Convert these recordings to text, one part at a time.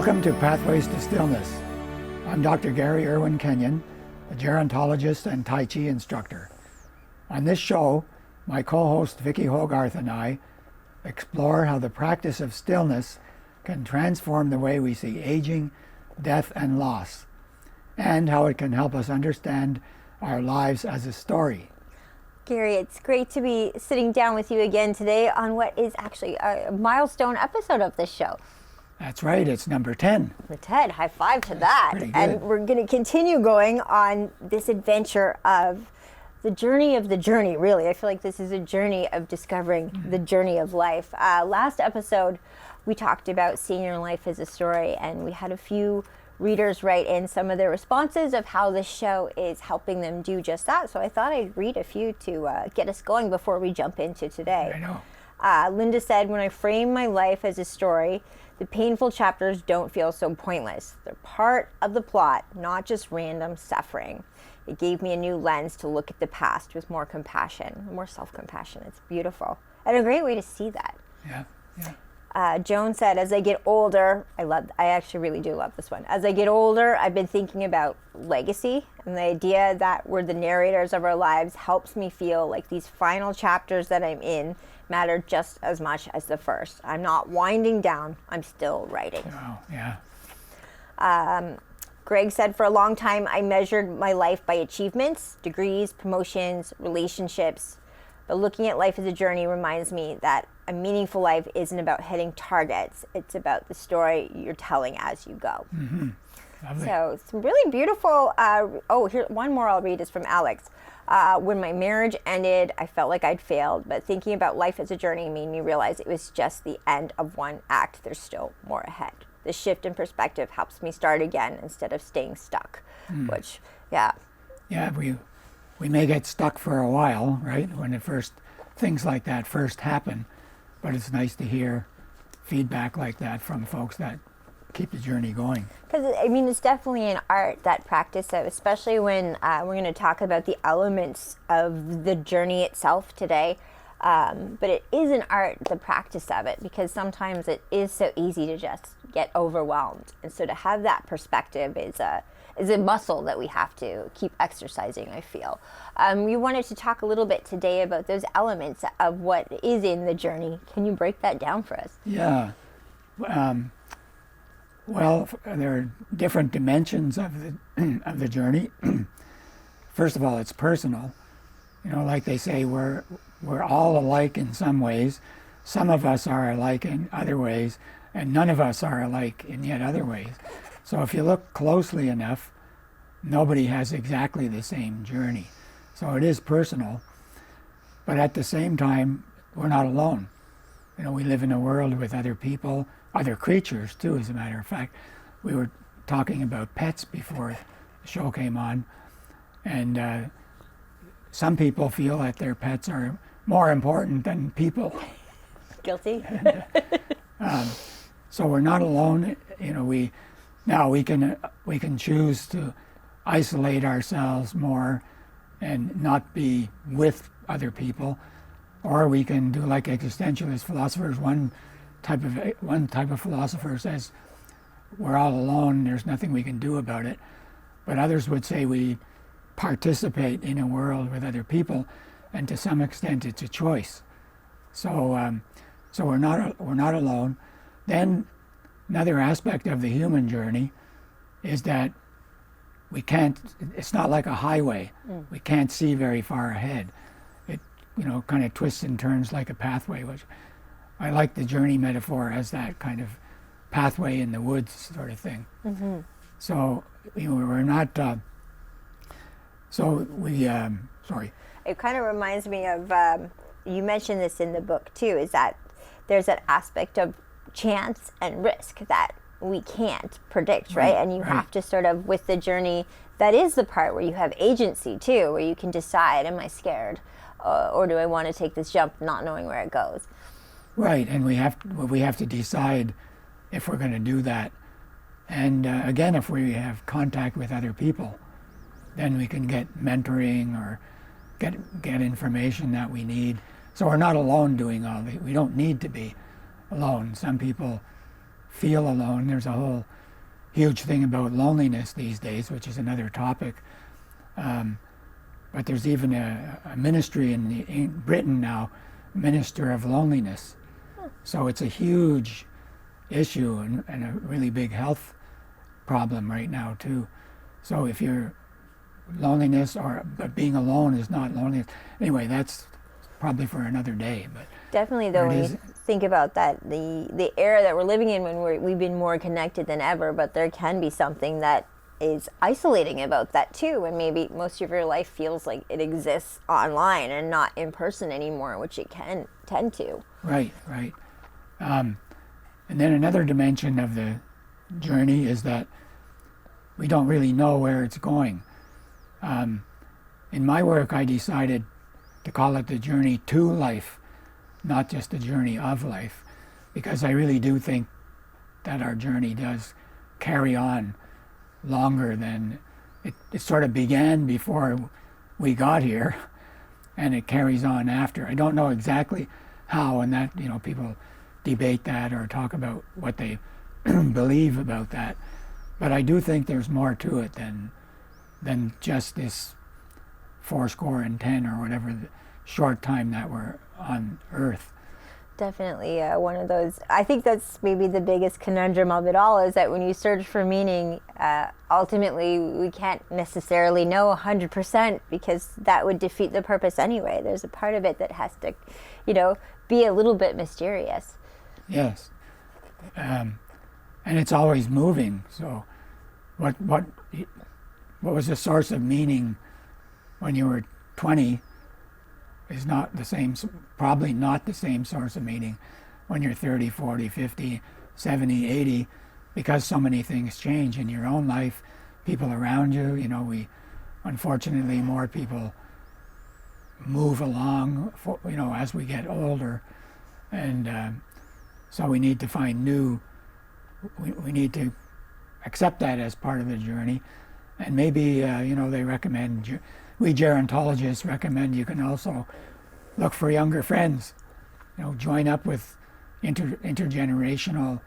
Welcome to Pathways to Stillness. I'm Dr. Gary Irwin-Kenyon, a gerontologist and Tai Chi instructor. On this show, my co-host Vicki Hogarth and I explore how the practice of stillness can transform the way we see aging, death, and loss, and how it can help us understand our lives as a story. Gary, it's great to be sitting down with you again today on what is actually a milestone episode of this show. That's right, it's number 10. Number 10, high five to that. Pretty good. And we're going to continue going on this adventure of the journey, really. I feel like this is a journey of discovering the journey of life. Last episode, we talked about seeing your life as a story, and we had a few readers write in some of their responses of how this show is helping them do just that. So I thought I'd read a few to get us going before we jump into today. I know. Linda said, when I frame my life as a story, the painful chapters don't feel so pointless. They're part of the plot, not just random suffering. It gave me a new lens to look at the past with more compassion, more self-compassion. It's beautiful. And a great way to see that. Yeah. Joan said, as I get older, I actually really do love this one. As I get older, I've been thinking about legacy, and the idea that we're the narrators of our lives helps me feel like these final chapters that I'm in matter just as much as the first. I'm not winding down, I'm still writing. Oh, yeah. Greg said, for a long time, I measured my life by achievements, degrees, promotions, relationships. But looking at life as a journey reminds me that a meaningful life isn't about hitting targets. It's about the story you're telling as you go. Mm-hmm. Lovely. So some really beautiful, here, one more I'll read is from Alex. When my marriage ended, I felt like I'd failed, but thinking about life as a journey made me realize it was just the end of one act. There's still more ahead. The shift in perspective helps me start again instead of staying stuck, which, yeah. Yeah, we may get stuck for a while, right, when things like that first happen, but it's nice to hear feedback like that from folks that keep the journey going. Because, I mean, it's definitely an art, that practice of, especially when we're going to talk about the elements of the journey itself today. But it is an art, the practice of it, because sometimes it is so easy to just get overwhelmed. And so to have that perspective is a muscle that we have to keep exercising, I feel. We wanted to talk a little bit today about those elements of what is in the journey. Can you break that down for us? Yeah. Well, there are different dimensions of the journey. First of all, it's personal. You know, like they say, we're all alike in some ways. Some of us are alike in other ways, and none of us are alike in yet other ways. So if you look closely enough, nobody has exactly the same journey. So it is personal, but at the same time, we're not alone. You know, we live in a world with other people, other creatures too, as a matter of fact. We were talking about pets before the show came on, and some people feel that their pets are more important than people. Guilty. So we're not alone. You know, we can choose to isolate ourselves more and not be with other people, or we can do like existentialist philosophers. One type of philosopher says we're all alone. There's nothing we can do about it. But others would say we participate in a world with other people, and to some extent it's a choice. So we're not alone. Then another aspect of the human journey is that it's not like a highway. We can't see very far ahead. It, kind of twists and turns like a pathway, which I like the journey metaphor as that kind of pathway in the woods sort of thing. Mm-hmm. So, we're not, sorry. It kind of reminds me of, you mentioned this in the book too, is that there's an aspect of chance and risk that we can't predict, right? And you have to sort of, with the journey, that is the part where you have agency too, where you can decide, am I scared? Or do I want to take this jump not knowing where it goes? Right, and we have to decide if we're going to do that. And again, if we have contact with other people, then we can get mentoring or get information that we need. So we're not alone doing all the, we don't need to be alone. Some people feel alone. There's a whole huge thing about loneliness these days, which is another topic. But there's even a ministry in Britain now, Minister of Loneliness. So it's a huge issue and a really big health problem right now too. So if you're loneliness but being alone is not loneliness. Anyway, that's probably for another day. But definitely, though, when you think about that, the era that we're living in, when we've been more connected than ever, but there can be something that is isolating about that too, and maybe most of your life feels like it exists online and not in person anymore, which it can tend to. Right. And then another dimension of the journey is that we don't really know where it's going. In my work, I decided to call it the journey to life, not just the journey of life, because I really do think that our journey does carry on longer than it sort of began before we got here, and it carries on after. I don't know exactly how, and that, people debate that or talk about what they believe about that, but I do think there's more to it than just this 70 or whatever the short time that we're on Earth. Definitely one of those. I think that's maybe the biggest conundrum of it all, is that when you search for meaning, ultimately we can't necessarily know 100%, because that would defeat the purpose anyway. There's a part of it that has to, be a little bit mysterious. Yes. And it's always moving. So what was the source of meaning when you were 20 is not the same, probably not the same source of meaning when you're 30, 40, 50, 70, 80, because so many things change in your own life, people around you. Unfortunately, more people move along, as we get older, and so we need to find we need to accept that as part of the journey, and maybe, they recommend, we gerontologists recommend you can also look for younger friends, join up with intergenerational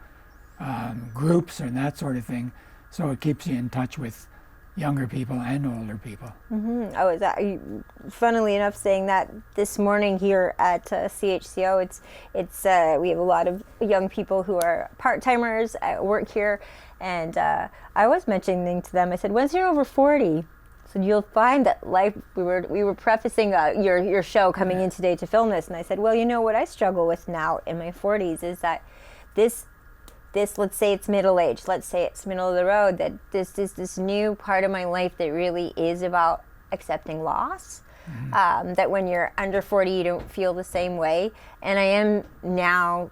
groups and that sort of thing, so it keeps you in touch with younger people and older people. Mm-hmm. I was, funnily enough, saying that this morning here at CHCO. It's we have a lot of young people who are part-timers at work here, and I was mentioning to them, I said, once you're over 40, so you'll find that life, we were prefacing your show coming in today to film this, and I said, well, what I struggle with now in my 40s is that this, let's say it's middle age, let's say it's middle of the road, that this new part of my life that really is about accepting loss. Mm-hmm. That when you're under 40, you don't feel the same way. And I am now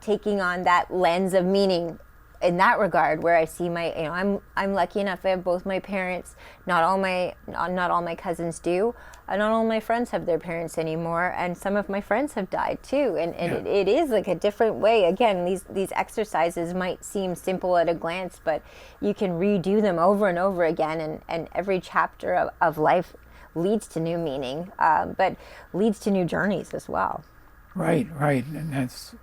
taking on that lens of meaning in that regard, where I see I'm lucky enough I have both my parents. Not all my cousins do. Not all my friends have their parents anymore, and some of my friends have died too. And yeah. it is like a different way. Again, these exercises might seem simple at a glance, but you can redo them over and over again, and every chapter of life leads to new meaning, but leads to new journeys as well. Right, and that's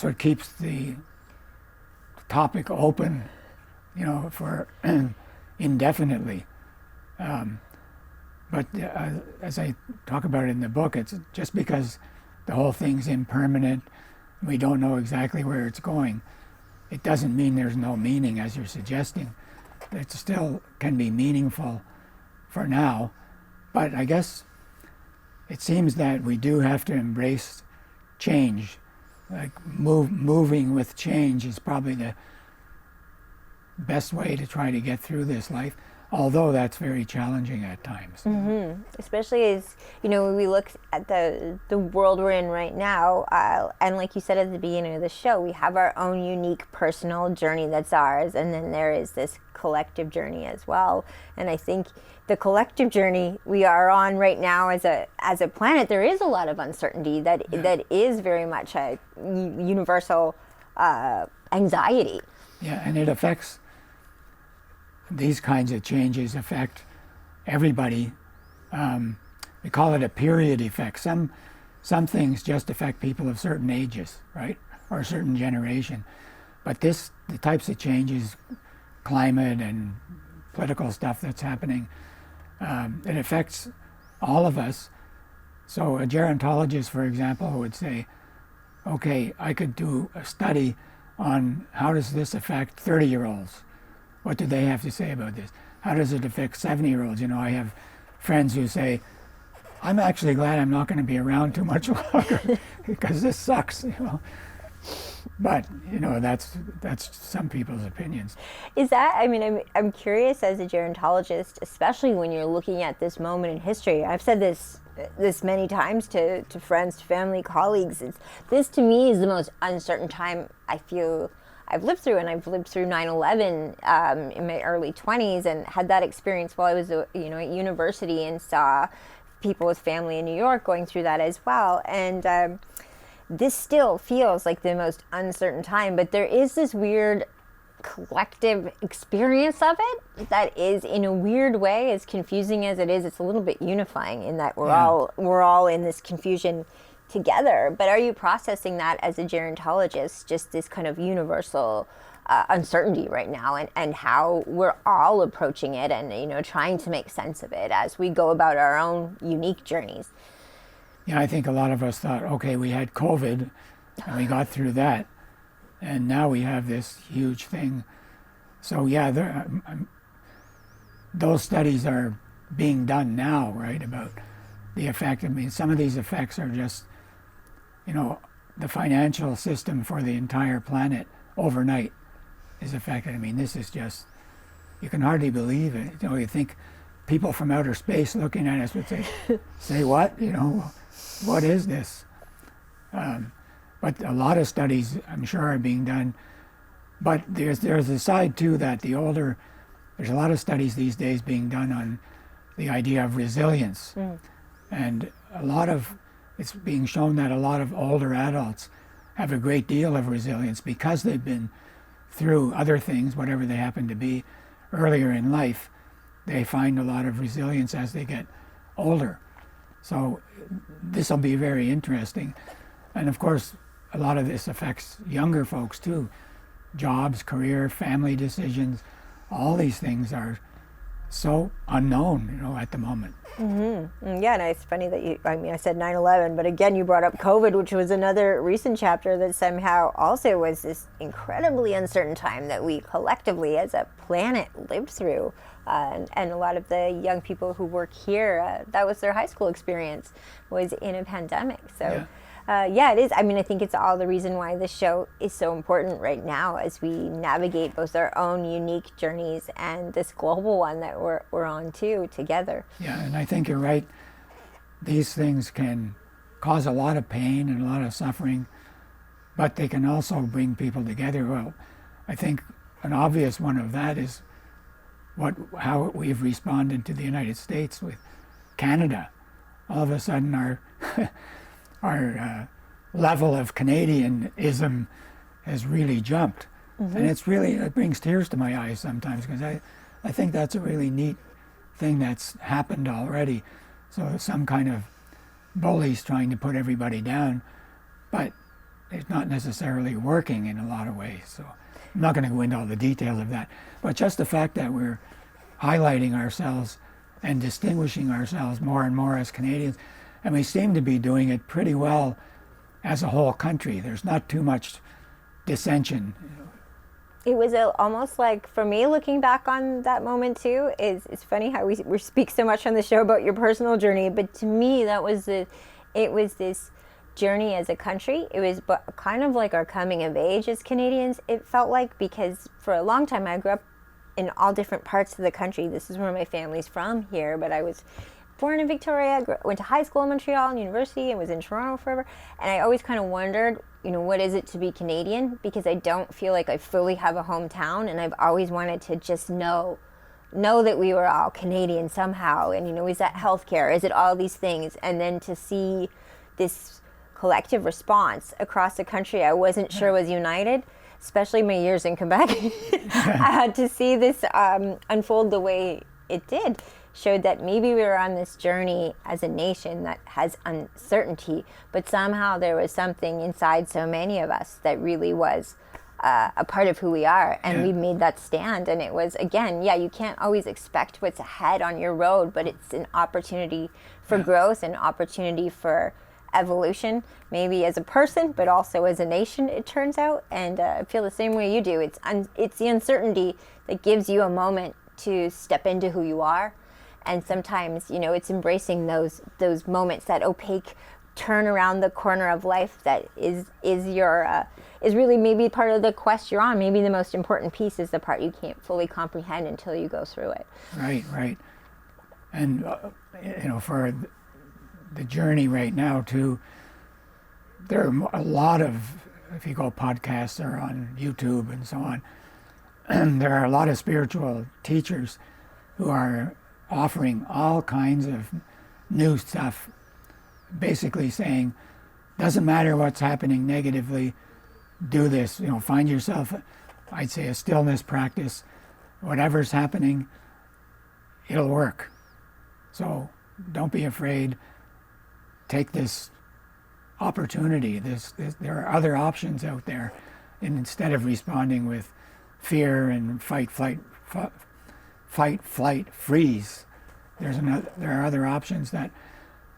what keeps the topic open, for indefinitely. But as I talk about it in the book, it's just because the whole thing's impermanent, we don't know exactly where it's going, it doesn't mean there's no meaning, as you're suggesting. It still can be meaningful for now, but I guess it seems that we do have to embrace change. Like moving with change is probably the best way to try to get through this life, although that's very challenging at times. Mm-hmm. Especially as, when we look at the world we're in right now, and like you said at the beginning of the show, we have our own unique personal journey that's ours, and then there is this collective journey as well. And I think the collective journey we are on right now as a planet, there is a lot of uncertainty that is very much a universal anxiety. Yeah, and it affects, these kinds of changes affect everybody. We call it a period effect. Some things just affect people of certain ages, right, or a certain generation. But the types of changes, climate and political stuff that's happening, it affects all of us. So a gerontologist, for example, would say, okay, I could do a study on how does this affect 30-year-olds? What do they have to say about this? How does it affect 70-year-olds? I have friends who say, I'm actually glad I'm not going to be around too much longer because this sucks, But, that's some people's opinions. Is that, I'm curious as a gerontologist, especially when you're looking at this moment in history. I've said this many times to friends, to family, colleagues. This to me is the most uncertain time I feel I've lived through, and I've lived through 9/11 in my early 20s, and had that experience while I was at university, and saw people with family in New York going through that as well. And this still feels like the most uncertain time, but there is this weird collective experience of it that is, in a weird way, as confusing as it is, it's a little bit unifying in that we're all in this confusion together. But are you processing that as a gerontologist, just this kind of universal uncertainty right now, and how we're all approaching it, and trying to make sense of it as we go about our own unique journeys? Yeah, I think a lot of us thought, okay, we had COVID and we got through that, and now we have this huge thing. So yeah, those studies are being done now, right, about the effect. Some of these effects are just, the financial system for the entire planet overnight is affected. This is just, you can hardly believe it. You think people from outer space looking at us would say what? What is this? But a lot of studies, I'm sure, are being done. But there's a side too that there's a lot of studies these days being done on the idea of resilience. And it's being shown that a lot of older adults have a great deal of resilience because they've been through other things, whatever they happen to be, earlier in life. They find a lot of resilience as they get older. So this will be very interesting. And of course, a lot of this affects younger folks too. Jobs, career, family decisions, all these things are so unknown, at the moment. Mm-hmm. Yeah, and it's funny that I said 9/11, but again, you brought up COVID, which was another recent chapter that somehow also was this incredibly uncertain time that we collectively as a planet lived through. And a lot of the young people who work here, that was their high school experience, was in a pandemic. So it is. I think it's all the reason why this show is so important right now as we navigate both our own unique journeys and this global one that we're on too together. Yeah, and I think you're right. These things can cause a lot of pain and a lot of suffering, but they can also bring people together. Well, I think an obvious one of that is how we've responded to the United States with Canada. All of a sudden, our level of Canadianism has really jumped. Mm-hmm. And it brings tears to my eyes sometimes, because I think that's a really neat thing that's happened already. So some kind of bullies trying to put everybody down, but it's not necessarily working in a lot of ways. So I'm not going to go into all the details of that, but just the fact that we're highlighting ourselves and distinguishing ourselves more and more as Canadians, and we seem to be doing it pretty well as a whole country. There's not too much dissension. It was almost like, for me, looking back on that moment too, it's funny how we speak so much on the show about your personal journey, but to me it was this journey as a country. It was kind of like our coming of age as Canadians, it felt like, because for a long time I grew up in all different parts of the country. This is where my family's from here, but I was born in Victoria, went to high school in Montreal and university, and was in Toronto forever. And I always kind of wondered, what is it to be Canadian? Because I don't feel like I fully have a hometown, and I've always wanted to just know that we were all Canadian somehow. And, is that healthcare? Is it all these things? And then to see this collective response across the country I wasn't sure was united, especially my years in Quebec. I had to see this unfold the way it did. Showed that maybe we were on this journey as a nation that has uncertainty, but somehow there was something inside so many of us that really was a part of who we are, and Yeah. we made that stand. And it was, again, yeah, you can't always expect what's ahead on your road, but it's an opportunity for growth, an opportunity for evolution, maybe as a person, but also as a nation, it turns out. And I feel the same way you do. It's the uncertainty that gives you a moment to step into who you are. And sometimes, it's embracing those moments, that opaque turn around the corner of life that is really maybe part of the quest you're on. Maybe the most important piece is the part you can't fully comprehend until you go through it. Right. And, for the journey right now too, there are a lot of, if you go podcasts or on YouTube and so on, there are a lot of spiritual teachers who are offering all kinds of new stuff, basically saying, doesn't matter what's happening negatively, do this, find yourself, I'd say, a stillness practice. Whatever's happening, it'll work. So don't be afraid. Take this opportunity. There are other options out there, and instead of responding with fear and fight, flight, freeze, there are other options that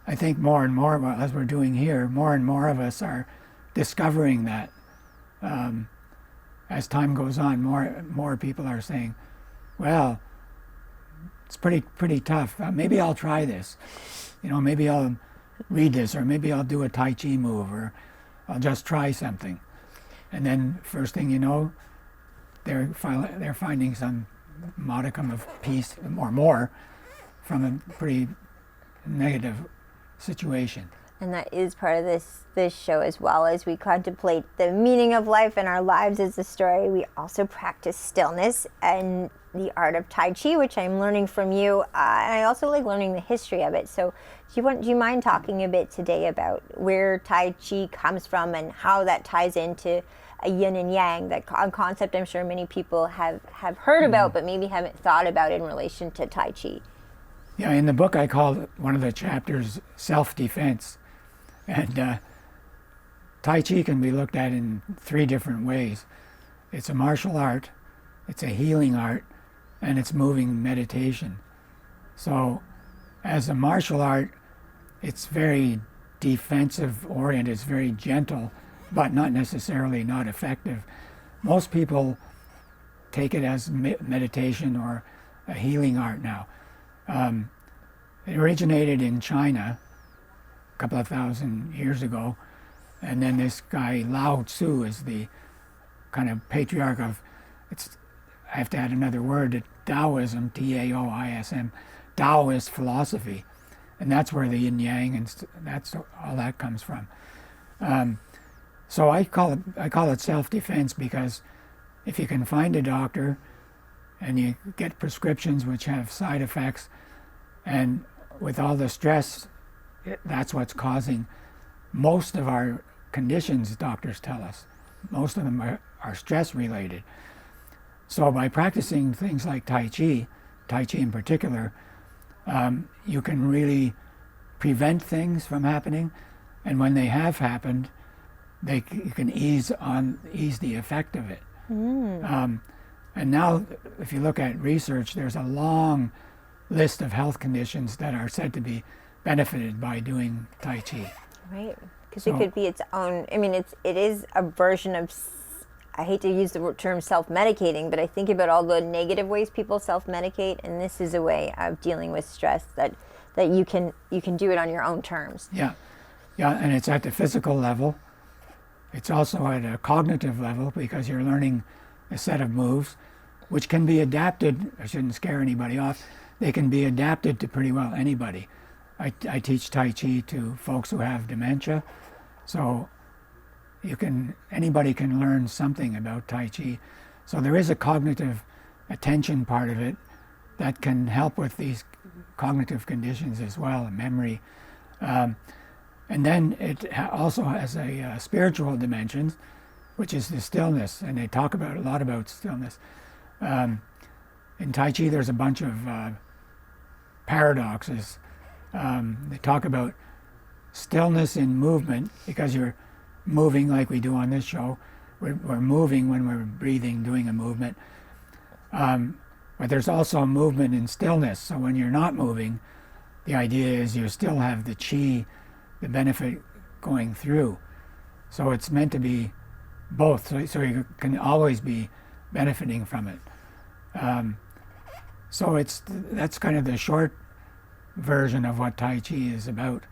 I think more and more, as we're doing here, more and more of us are discovering that. As time goes on, more people are saying, well, it's pretty tough. Maybe I'll try this. Maybe I'll read this, or maybe I'll do a Tai Chi move, or I'll just try something. And then first thing you know, they're finding some modicum of peace or more from a pretty negative situation. And that is part of this show, as well as we contemplate the meaning of life and our lives as a story. We also practice stillness and the art of Tai Chi, which I'm learning from you. And I also like learning the history of it. So do you mind talking a bit today about where Tai Chi comes from and how that ties into a yin and yang, that concept I'm sure many people have heard about, but maybe haven't thought about in relation to Tai Chi? Yeah, in the book I call one of the chapters self-defense. And Tai Chi can be looked at in three different ways. It's a martial art, it's a healing art, and it's moving meditation. So as a martial art, it's very defensive oriented, it's very gentle, but not necessarily not effective. Most people take it as meditation or a healing art now. It originated in China a couple of thousand years ago, and then this guy Lao Tzu is the kind of patriarch of, I have to add another word, Taoism, Taoism, Taoist philosophy, and that's where the yin yang and that's all that comes from. So I call it self-defense, because if you can find a doctor and you get prescriptions which have side effects, and with all the stress, that's what's causing most of our conditions, doctors tell us. Most of them are stress related. So by practicing things like Tai Chi in particular, you can really prevent things from happening, and when they have happened, you can ease the effect of it. And now, if you look at research, there's a long list of health conditions that are said to be benefited by doing Tai Chi. Right, because it could be its own. I mean, it is a version of. I hate to use the term self-medicating, but I think about all the negative ways people self-medicate, and this is a way of dealing with stress that you can do it on your own terms. Yeah, and it's at the physical level. It's also at a cognitive level, because you're learning a set of moves, which can be adapted. I shouldn't scare anybody off. They can be adapted to pretty well anybody. I teach Tai Chi to folks who have dementia, so anybody can learn something about Tai Chi. So there is a cognitive attention part of it that can help with these cognitive conditions as well, memory. And then it also has a spiritual dimension, which is the stillness, and they talk a lot about stillness. In Tai Chi, there's a bunch of paradoxes. They talk about stillness in movement, because you're moving like we do on this show, we're moving when we're breathing, doing a movement. But there's also a movement in stillness. So when you're not moving, the idea is you still have the chi, the benefit going through. So it's meant to be both, so you can always be benefiting from it. So that's kind of the short version of what Tai Chi is about.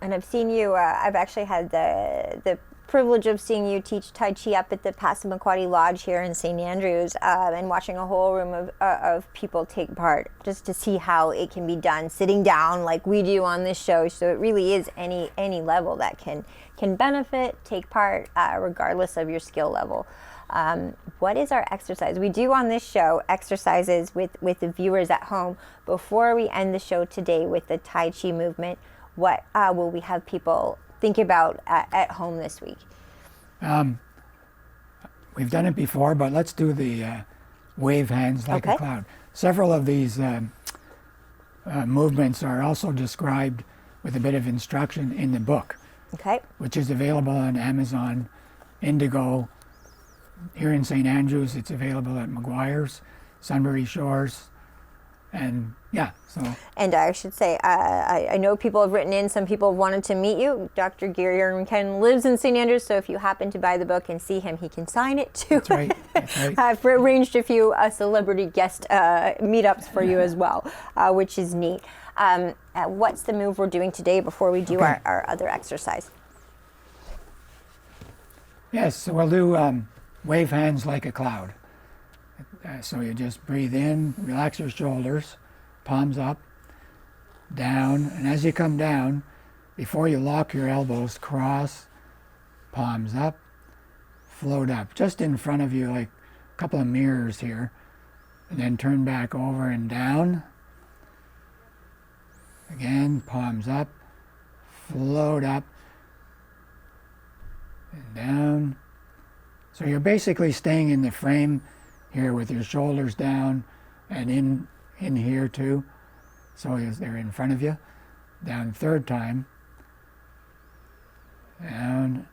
And I've seen you, I've actually had the privilege of seeing you teach Tai Chi up at the Passamaquoddy Lodge here in St. Andrews, and watching a whole room of people take part, just to see how it can be done sitting down like we do on this show. So it really is any level that can benefit, take part, regardless of your skill level. What is our exercise? We do on this show exercises with the viewers at home. Before we end the show today with the Tai Chi movement, what will we have people think about at home this week? We've done it before, but let's do the wave hands like a cloud. Several of these movements are also described with a bit of instruction in the book, which is available on Amazon, Indigo. Here in St. Andrews, it's available at McGuire's, Sunbury Shores, and yeah, so. And I should say, I know people have written in, some people have wanted to meet you. Dr. Gary Irwin-Kenyon lives in St. Andrews, so if you happen to buy the book and see him, he can sign it too. That's right, that's right. I've arranged a few celebrity guest meetups for you as well, which is neat. What's the move we're doing today before we do our other exercise? Yes, so we'll do wave hands like a cloud. So you just breathe in, relax your shoulders, palms up, down, and as you come down, before you lock your elbows, cross, palms up, float up, just in front of you, like a couple of mirrors here, and then turn back over and down. Again, palms up, float up, and down. So you're basically staying in the frame here with your shoulders down and in here too. So they're in front of you. Down third time. Down.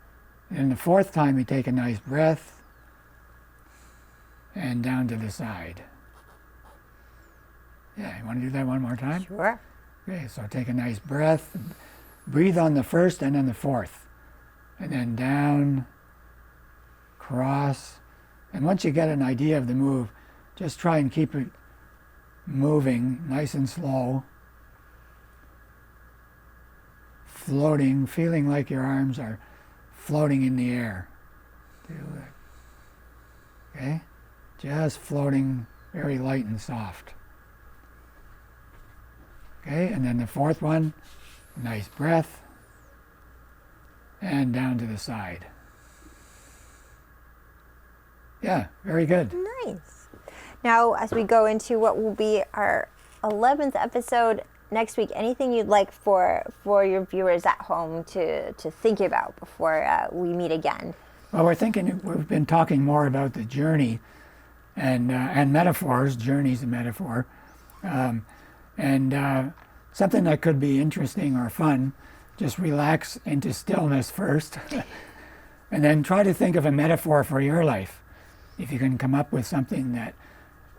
And the fourth time you take a nice breath and down to the side. Yeah, you want to do that one more time? Sure. Okay, so take a nice breath. Breathe on the first and on the fourth. And then down, cross. And once you get an idea of the move, just try and keep it moving nice and slow. Floating, feeling like your arms are floating in the air. Do it. Okay? Just floating, very light and soft. Okay, and then the fourth one, nice breath, and down to the side. Yeah, very good. Nice. Now, as we go into what will be our 11th episode next week, anything you'd like for your viewers at home to think about before we meet again? Well, we've been talking more about the journey and metaphors. Journey's a metaphor. Something that could be interesting or fun, just relax into stillness first, and then try to think of a metaphor for your life. If you can come up with something that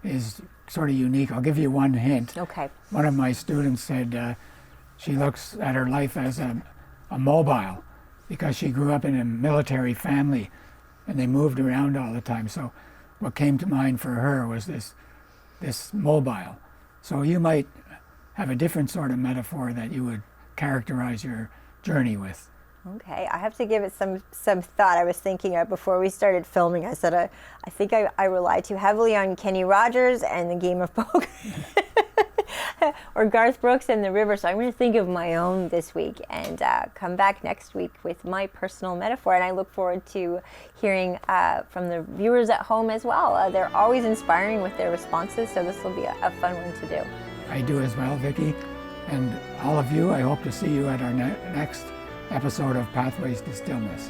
is sort of unique. I'll give you one hint. Okay. One of my students said she looks at her life as a mobile because she grew up in a military family and they moved around all the time. So what came to mind for her was this mobile. So you might have a different sort of metaphor that you would characterize your journey with. Okay, I have to give it some thought. I was thinking before we started filming, I said I think I rely too heavily on Kenny Rogers and the game of poker. Or Garth Brooks and the river. So I'm going to think of my own this week and come back next week with my personal metaphor. And I look forward to hearing from the viewers at home as well. They're always inspiring with their responses, so this will be a fun one to do. I do as well, Vicki. And all of you, I hope to see you at our next episode of Pathways to Stillness.